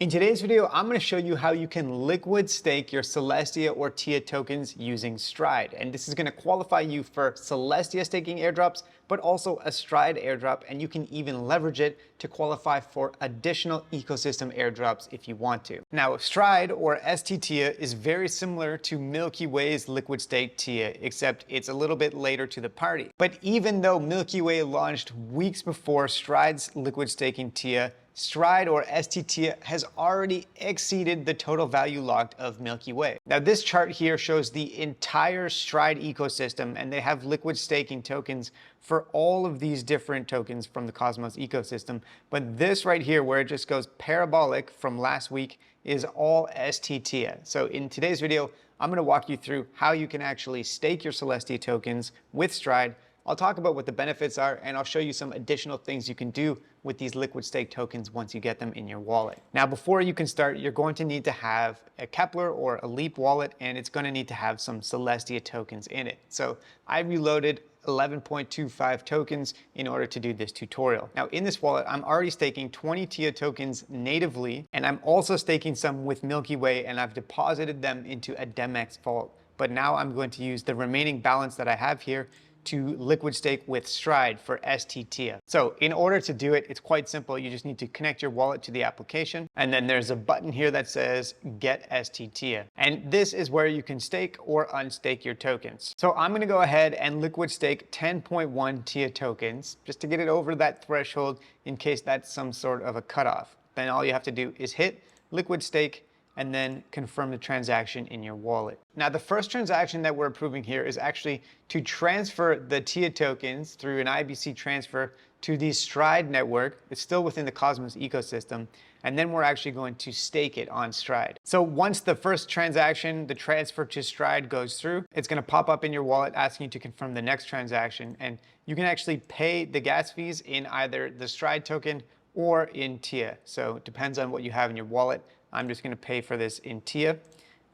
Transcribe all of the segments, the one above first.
In today's video, I'm going to show you how you can liquid stake your Celestia or TIA tokens using Stride. And this is going to qualify you for Celestia staking airdrops, but also a Stride airdrop. And you can even leverage it to qualify for additional ecosystem airdrops if you want to. Now, Stride or stTIA is very similar to Milky Way's liquid stake TIA, except it's a little bit later to the party. But even though Milky Way launched weeks before Stride's liquid staking TIA, Stride or stTIA has already exceeded the total value locked of Milky Way. Now this chart here shows the entire Stride ecosystem, and they have liquid staking tokens for all of these different tokens from the Cosmos ecosystem. But this right here, where it just goes parabolic from last week, is all stTIA. So in today's video, I'm going to walk you through how you can actually stake your Celestia tokens with Stride. I'll talk about what the benefits are, and I'll show you some additional things you can do with these liquid stake tokens once you get them in your wallet. Now, before you can start, you're going to need to have a Kepler or a Leap wallet, and it's going to need to have some Celestia tokens in it. So I reloaded 11.25 tokens in order to do this tutorial. Now in this wallet, I'm already staking 20 TIA tokens natively, and I'm also staking some with Milky Way, and I've deposited them into a Demex vault. But now I'm going to use the remaining balance that I have here to liquid stake with Stride for stTIA. So in order to do it, it's quite simple. You just need to connect your wallet to the application, and then there's a button here that says Get stTIA. And this is where you can stake or unstake your tokens. So I'm going to go ahead and liquid stake 10.1 TIA tokens just to get it over that threshold in case that's some sort of a cutoff. Then all you have to do is hit liquid stake and then confirm the transaction in your wallet. Now, the first transaction that we're approving here is actually to transfer the TIA tokens through an IBC transfer to the Stride network. It's still within the Cosmos ecosystem, and then we're actually going to stake it on Stride. So once the first transaction, the transfer to Stride, goes through, it's going to pop up in your wallet asking you to confirm the next transaction, and you can actually pay the gas fees in either the Stride token or in TIA. So it depends on what you have in your wallet. I'm just going to pay for this in TIA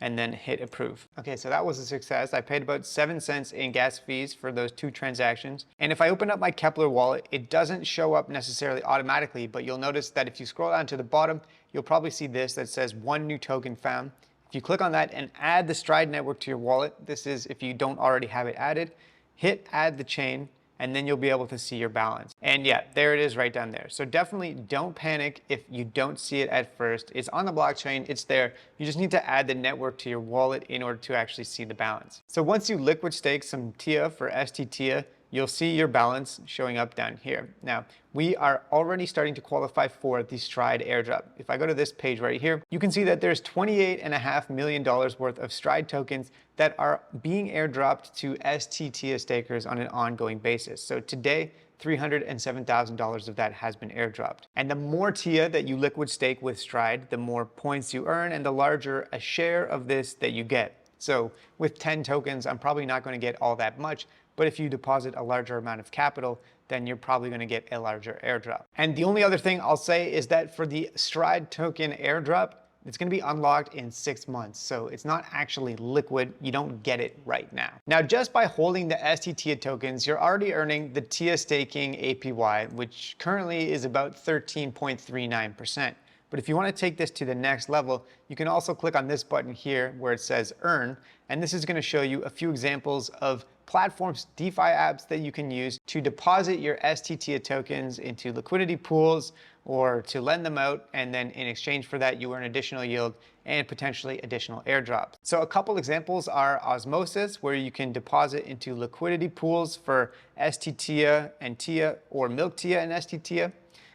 and then hit approve. Okay, so that was a success. I paid about 7 cents in gas fees for those 2 transactions. And if I open up my Kepler wallet, it doesn't show up necessarily automatically, but you'll notice that if you scroll down to the bottom, you'll probably see this that says 1 new token found. If you click on that and add the Stride network to your wallet, this is if you don't already have it added, hit add the chain, and then you'll be able to see your balance. And yeah, there it is right down there. So definitely don't panic if you don't see it at first. It's on the blockchain, it's there. You just need to add the network to your wallet in order to actually see the balance. So once you liquid stake some TIA for stTIA, you'll see your balance showing up down here. Now, we are already starting to qualify for the Stride airdrop. If I go to this page right here, you can see that there's $28.5 million worth of Stride tokens that are being airdropped to stTIA stakers on an ongoing basis. So today, $307,000 of that has been airdropped. And the more TIA that you liquid stake with Stride, the more points you earn and the larger a share of this that you get. So with 10 tokens, I'm probably not going to get all that much, but if you deposit a larger amount of capital, then you're probably going to get a larger airdrop. And the only other thing I'll say is that for the Stride token airdrop, it's going to be unlocked in 6 months. So it's not actually liquid. You don't get it right now. Now, just by holding the stTIA tokens, you're already earning the TIA staking APY, which currently is about 13.39%. But if you want to take this to the next level, you can also click on this button here where it says Earn, and this is going to show you a few examples of platforms, DeFi apps that you can use to deposit your stTIA tokens into liquidity pools or to lend them out, and then in exchange for that, you earn additional yield and potentially additional airdrops. So a couple examples are Osmosis, where you can deposit into liquidity pools for stTIA and TIA, or Milk TIA and stTIA.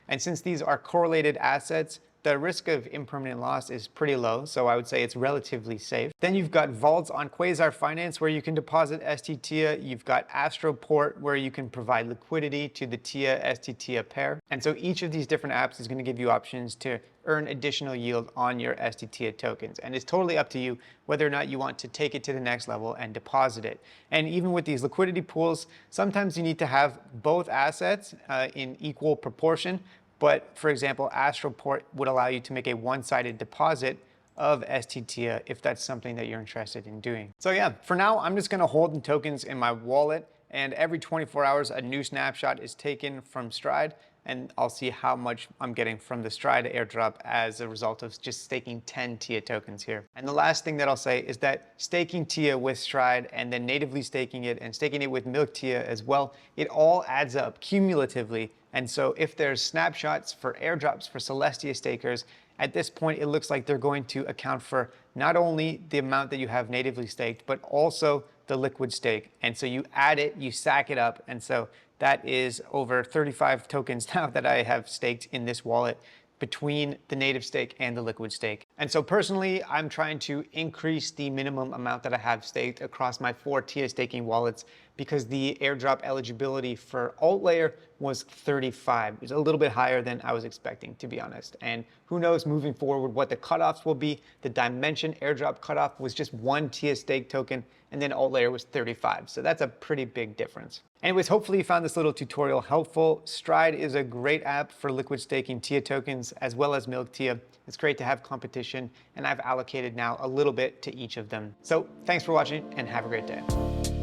And since these are correlated assets, the risk of impermanent loss is pretty low, so I would say it's relatively safe. Then you've got vaults on Quasar Finance where you can deposit stTIA. You've got Astroport where you can provide liquidity to the TIA stTIA pair. And so each of these different apps is going to give you options to earn additional yield on your stTIA tokens. And it's totally up to you whether or not you want to take it to the next level and deposit it. And even with these liquidity pools, sometimes you need to have both assets in equal proportion. But for example, Astroport would allow you to make a one-sided deposit of stTIA if that's something that you're interested in doing. So yeah, for now, I'm just gonna hold the tokens in my wallet, and every 24 hours, a new snapshot is taken from Stride, and I'll see how much I'm getting from the Stride airdrop as a result of just staking 10 TIA tokens here. And the last thing that I'll say is that staking TIA with Stride and then natively staking it and staking it with Milk TIA as well, it all adds up cumulatively. And so if there's snapshots for airdrops for Celestia stakers, at this point, it looks like they're going to account for not only the amount that you have natively staked, but also the liquid stake. And so you add it, you stack it up. And so that is over 35 tokens now that I have staked in this wallet between the native stake and the liquid stake. And so personally, I'm trying to increase the minimum amount that I have staked across my 4 TIA staking wallets because the airdrop eligibility for alt layer was 35. It's a little bit higher than I was expecting, to be honest. And who knows moving forward what the cutoffs will be. The Dimension airdrop cutoff was just 1 TIA stake token, and then alt layer was 35. So that's a pretty big difference. Anyways, hopefully you found this little tutorial helpful. Stride is a great app for liquid staking TIA tokens as well as Milk TIA. It's great to have competition, and I've allocated now a little bit to each of them. So thanks for watching and have a great day.